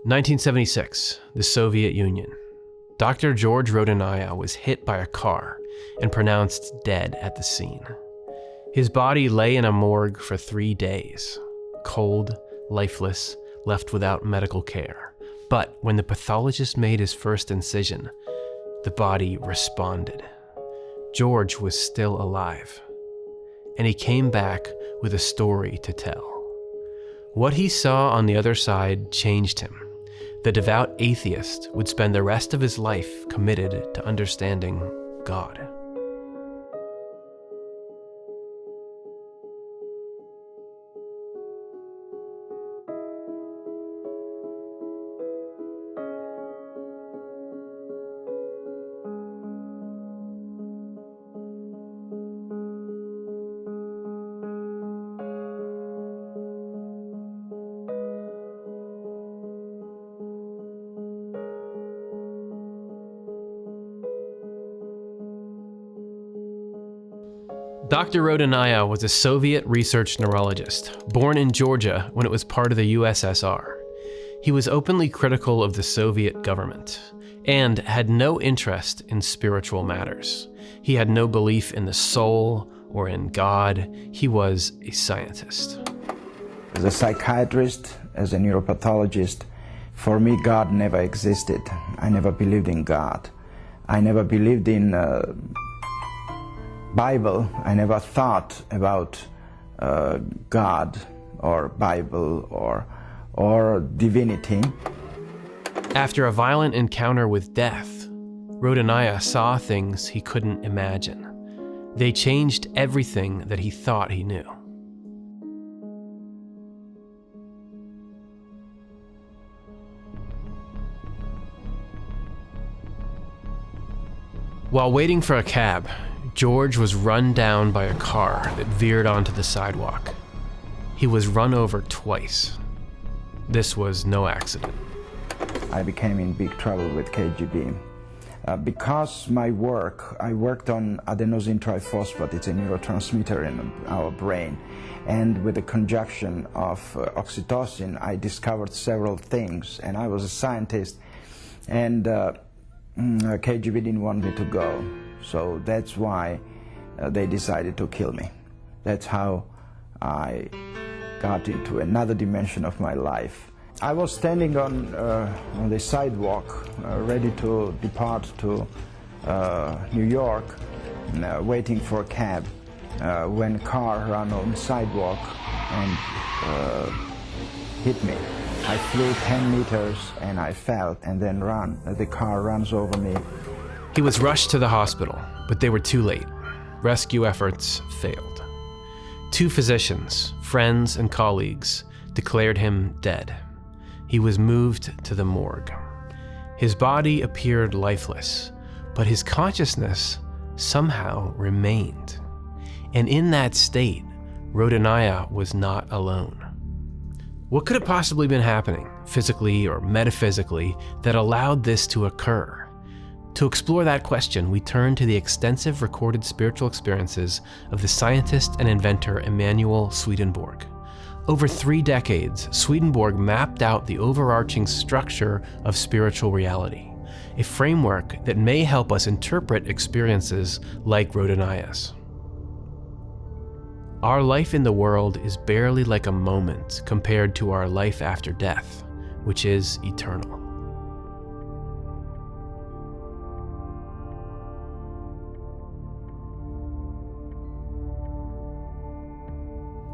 1976, the Soviet Union. Dr. George Rodonaia was hit by a car and pronounced dead at the scene. His body lay in a morgue for 3 days, cold, lifeless, left without medical care. But when the pathologist made his first incision, the body responded. George was still alive, and he came back with a story to tell. What he saw on the other side changed him. The devout atheist would spend the rest of his life committed to understanding God. Dr. Rodonaia was a Soviet research neurologist, born in Georgia when it was part of the USSR. He was openly critical of the Soviet government and had no interest in spiritual matters. He had no belief in the soul or in God. He was a scientist. As a psychiatrist, as a neuropathologist, for me, God never existed. I never believed in God. I never believed in Bible. I never thought about God or Bible or divinity. After a violent encounter with death, Rodonaia saw things he couldn't imagine. They changed everything that he thought he knew. While waiting for a cab, George was run down by a car that veered onto the sidewalk. He was run over twice. This was no accident. I became in big trouble with KGB. Because my work, I worked on adenosine triphosphate. It's a neurotransmitter in our brain. And with the conjunction of oxytocin, I discovered several things. And I was a scientist. And KGB didn't want me to go. So that's why they decided to kill me. That's how I got into another dimension of my life. I was standing on the sidewalk, ready to depart to New York, waiting for a cab, when a car ran on the sidewalk and hit me. I flew 10 meters and I fell and then ran. The car runs over me. He was rushed to the hospital, but they were too late. Rescue efforts failed. 2 physicians, friends and colleagues, declared him dead. He was moved to the morgue. His body appeared lifeless, but his consciousness somehow remained. And in that state, Rodonaia was not alone. What could have possibly been happening, physically or metaphysically, that allowed this to occur? To explore that question, we turn to the extensive recorded spiritual experiences of the scientist and inventor Emanuel Swedenborg. Over 3 decades, Swedenborg mapped out the overarching structure of spiritual reality, a framework that may help us interpret experiences like Rodonaia's. Our life in the world is barely like a moment compared to our life after death, which is eternal.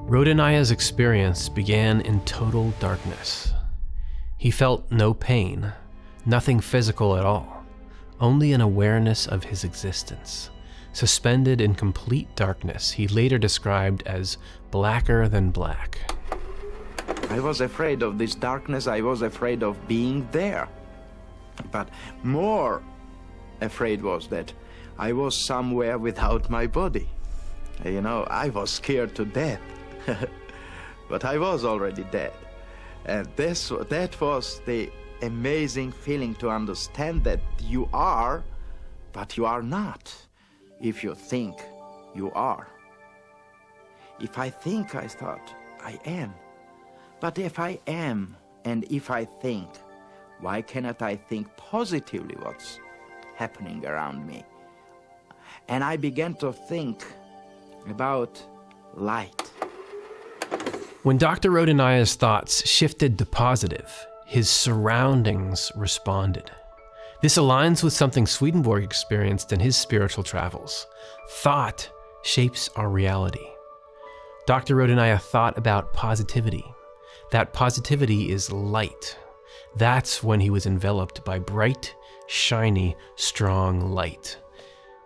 Rodonaia's experience began in total darkness. He felt no pain, nothing physical at all, only an awareness of his existence. Suspended in complete darkness, he later described as blacker than black. I was afraid of this darkness. I was afraid of being there. But more afraid was that I was somewhere without my body. You know, I was scared to death. But I was already dead. And that was the amazing feeling, to understand that you are, but you are not. If you think, you are. If I think, I thought, I am. But if I am, and if I think, Why cannot I think positively what's happening around me? And I began to think about light. When Dr. Rodonaia's thoughts shifted to positive, his surroundings responded. This aligns with something Swedenborg experienced in his spiritual travels. Thought shapes our reality. Dr. Rodonaia thought about positivity. That positivity is light. That's when he was enveloped by bright, shiny, strong light.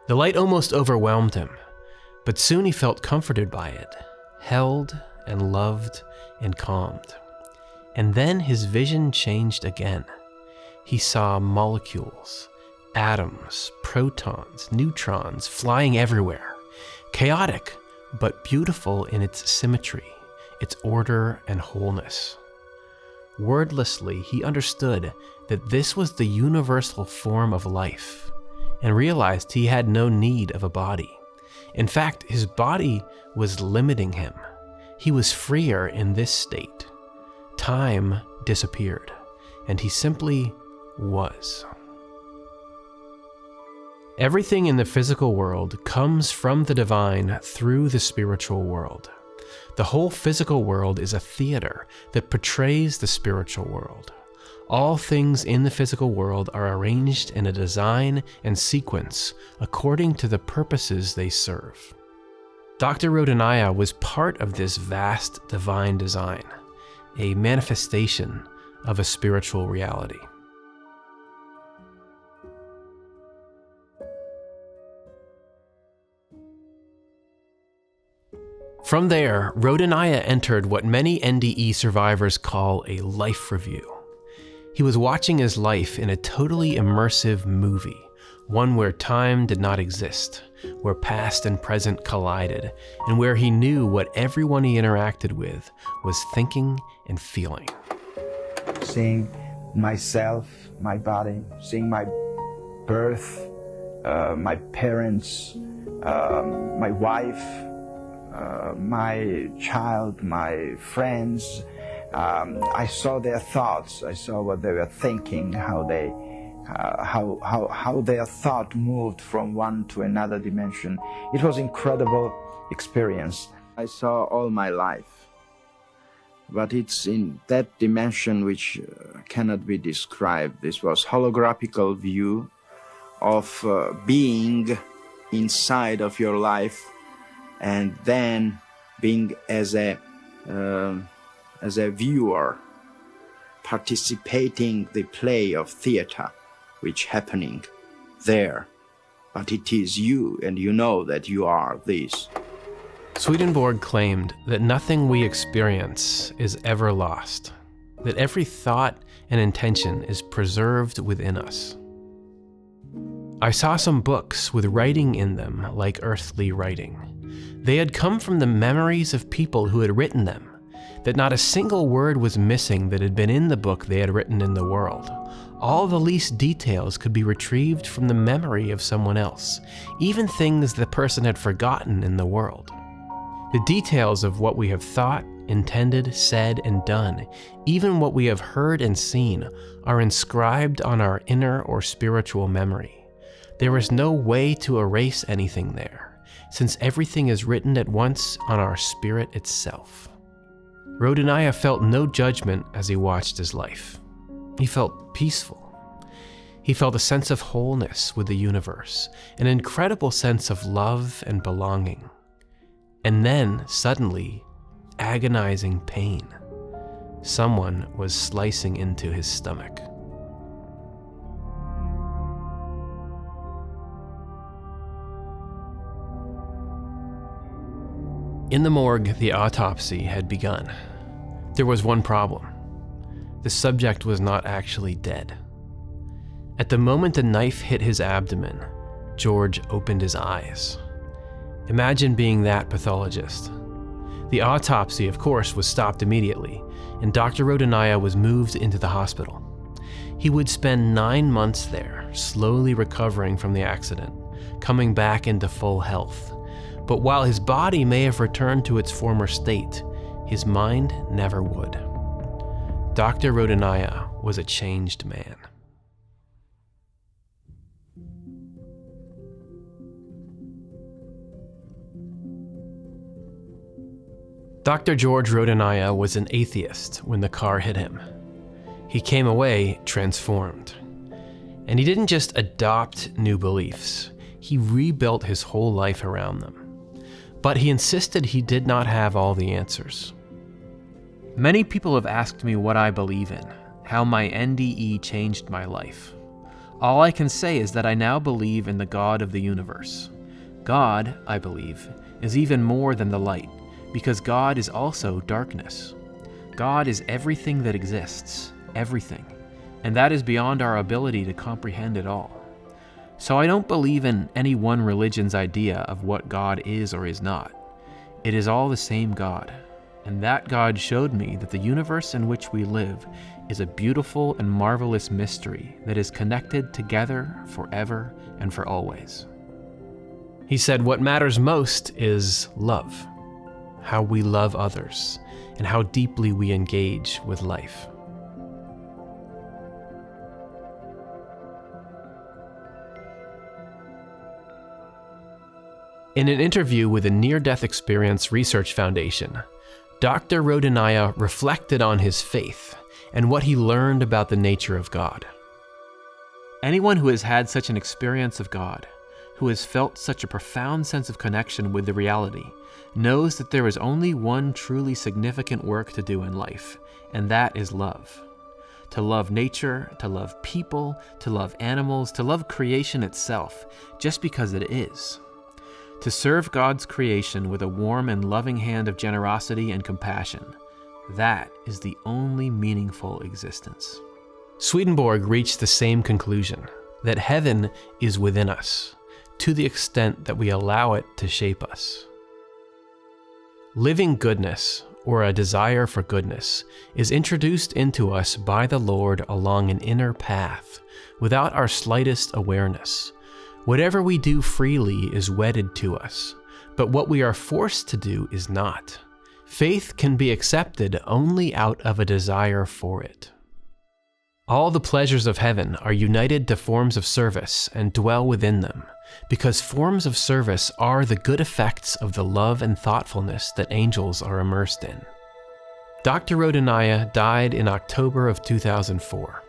The light almost overwhelmed him, but soon he felt comforted by it, held and loved and calmed. And then his vision changed again. He saw molecules, atoms, protons, neutrons flying everywhere. Chaotic, but beautiful in its symmetry, its order and wholeness. Wordlessly, he understood that this was the universal form of life, and realized he had no need of a body. In fact, his body was limiting him. He was freer in this state. Time disappeared, and he simply was. Everything in the physical world comes from the divine through the spiritual world. The whole physical world is a theater that portrays the spiritual world. All things in the physical world are arranged in a design and sequence according to the purposes they serve. Dr. Rodonaia was part of this vast divine design, a manifestation of a spiritual reality. From there, Rodonaia entered what many NDE survivors call a life review. He was watching his life in a totally immersive movie, one where time did not exist, where past and present collided, and where he knew what everyone he interacted with was thinking and feeling. Seeing myself, my body, seeing my birth, my parents, my wife, my child, my friends. I saw their thoughts. I saw what they were thinking, how their thought moved from one to another dimension. It was incredible experience. I saw all my life, but it's in that dimension which cannot be described. This was holographical view of being inside of your life, and then being as a viewer, participating the play of theater which happening there. But it is you, and you know that you are this. Swedenborg claimed that nothing we experience is ever lost, that every thought and intention is preserved within us. I saw some books with writing in them like earthly writing. They had come from the memories of people who had written them, that not a single word was missing that had been in the book they had written in the world. All the least details could be retrieved from the memory of someone else, even things the person had forgotten in the world. The details of what we have thought, intended, said, and done, even what we have heard and seen, are inscribed on our inner or spiritual memory. There is no way to erase anything there, since everything is written at once on our spirit itself. Rodonaia felt no judgment as he watched his life. He felt peaceful. He felt a sense of wholeness with the universe, an incredible sense of love and belonging. And then, suddenly, agonizing pain. Someone was slicing into his stomach. In the morgue, the autopsy had begun. There was one problem. The subject was not actually dead. At the moment the knife hit his abdomen, George opened his eyes. Imagine being that pathologist. The autopsy, of course, was stopped immediately, and Dr. Rodonaia was moved into the hospital. He would spend 9 months there, slowly recovering from the accident, coming back into full health. But while his body may have returned to its former state, his mind never would. Dr. Rodonaia was a changed man. Dr. George Rodonaia was an atheist when the car hit him. He came away transformed. And he didn't just adopt new beliefs, he rebuilt his whole life around them. But he insisted he did not have all the answers. Many people have asked me what I believe in, how my NDE changed my life. All I can say is that I now believe in the God of the universe. God, I believe, is even more than the light, because God is also darkness. God is everything that exists, everything, and that is beyond our ability to comprehend it all. So I don't believe in any one religion's idea of what God is or is not. It is all the same God, and that God showed me that the universe in which we live is a beautiful and marvelous mystery that is connected together forever and for always. He said what matters most is love, how we love others, and how deeply we engage with life. In an interview with the Near-Death Experience Research Foundation, Dr. Rodonaia reflected on his faith and what he learned about the nature of God. Anyone who has had such an experience of God, who has felt such a profound sense of connection with the reality, knows that there is only one truly significant work to do in life, and that is love. To love nature, to love people, to love animals, to love creation itself, just because it is. To serve God's creation with a warm and loving hand of generosity and compassion. That is the only meaningful existence. Swedenborg reached the same conclusion, that heaven is within us, to the extent that we allow it to shape us. Living goodness, or a desire for goodness, is introduced into us by the Lord along an inner path, without our slightest awareness. Whatever we do freely is wedded to us, but what we are forced to do is not. Faith can be accepted only out of a desire for it. All the pleasures of heaven are united to forms of service and dwell within them, because forms of service are the good effects of the love and thoughtfulness that angels are immersed in. Dr. Rodonaia died in October of 2004.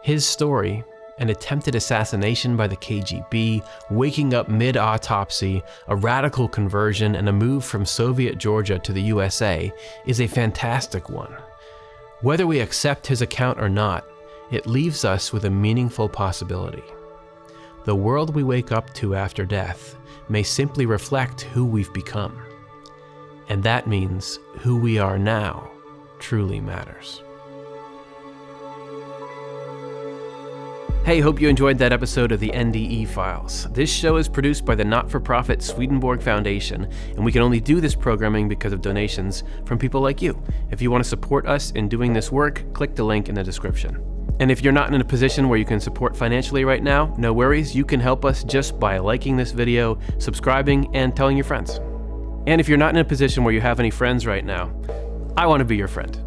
His story, an attempted assassination by the KGB, waking up mid-autopsy, a radical conversion, and a move from Soviet Georgia to the USA, is a fantastic one. Whether we accept his account or not, it leaves us with a meaningful possibility. The world we wake up to after death may simply reflect who we've become. And that means who we are now truly matters. Hey, hope you enjoyed that episode of the NDE Files. This show is produced by the not-for-profit Swedenborg Foundation, and we can only do this programming because of donations from people like you. If you want to support us in doing this work, click the link in the description. And if you're not in a position where you can support financially right now, no worries, you can help us just by liking this video, subscribing, and telling your friends. And if you're not in a position where you have any friends right now, I want to be your friend.